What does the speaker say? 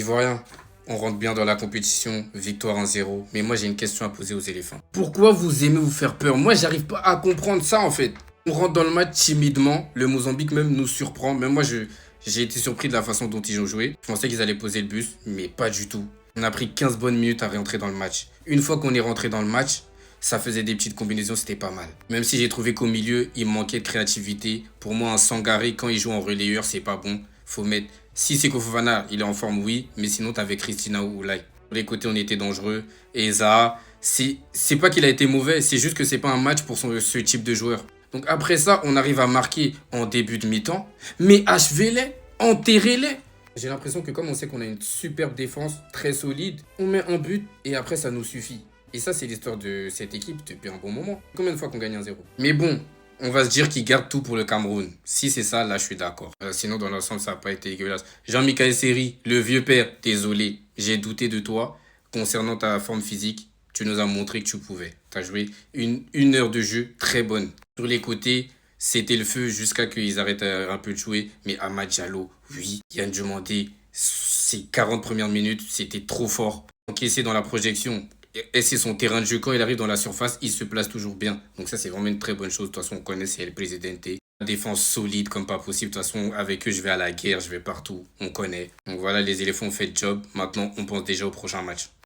Ivoiriens, on rentre bien dans la compétition, victoire 1-0. Mais moi, j'ai une question à poser aux éléphants. Pourquoi vous aimez vous faire peur? Moi, j'arrive pas à comprendre ça, en fait. On rentre dans le match timidement. Le Mozambique même nous surprend. Même moi, j'ai été surpris de la façon dont ils ont joué. Je pensais qu'ils allaient poser le bus, mais pas du tout. On a pris 15 bonnes minutes à rentrer dans le match. Une fois qu'on est rentré dans le match, ça faisait des petites combinaisons, c'était pas mal. Même si j'ai trouvé qu'au milieu, il manquait de créativité. Pour moi, un Sangaré, quand il joue en relayeur, c'est pas bon. Faut mettre. Si c'est Fofana, il est en forme, oui. Mais sinon, t'avais Christina ou Lai. Sur les côtés, on était dangereux. Et Zaha, c'est pas qu'il a été mauvais, c'est juste que c'est pas un match pour ce type de joueur. Donc après ça, on arrive à marquer en début de mi-temps. Mais achevez-les, enterrez-les. J'ai l'impression que comme on sait qu'on a une superbe défense, très solide, on met un but et après ça nous suffit. Et ça, c'est l'histoire de cette équipe depuis un bon moment. Combien de fois qu'on gagne 1-0? Mais bon, on va se dire qu'ils gardent tout pour le Cameroun. Si c'est ça, là, je suis d'accord. Sinon, dans l'ensemble, ça n'a pas été dégueulasse. Jean-Michel Seri, le vieux père, désolé. J'ai douté de toi concernant ta forme physique. Tu nous as montré que tu pouvais. Tu as joué une heure de jeu très bonne. Sur les côtés, c'était le feu jusqu'à qu'ils arrêtent un peu de jouer. Mais Amad Diallo, oui, Yann Diomandé, ces 40 premières minutes, c'était trop fort. Encaissé dans la projection. Et c'est son terrain de jeu. Quand il arrive dans la surface, il se place toujours bien. Donc ça, c'est vraiment une très bonne chose. De toute façon, on connaît, c'est El Presidente. La défense solide comme pas possible. De toute façon, avec eux, je vais à la guerre, je vais partout. On connaît. Donc voilà, les éléphants ont fait le job. Maintenant, on pense déjà au prochain match.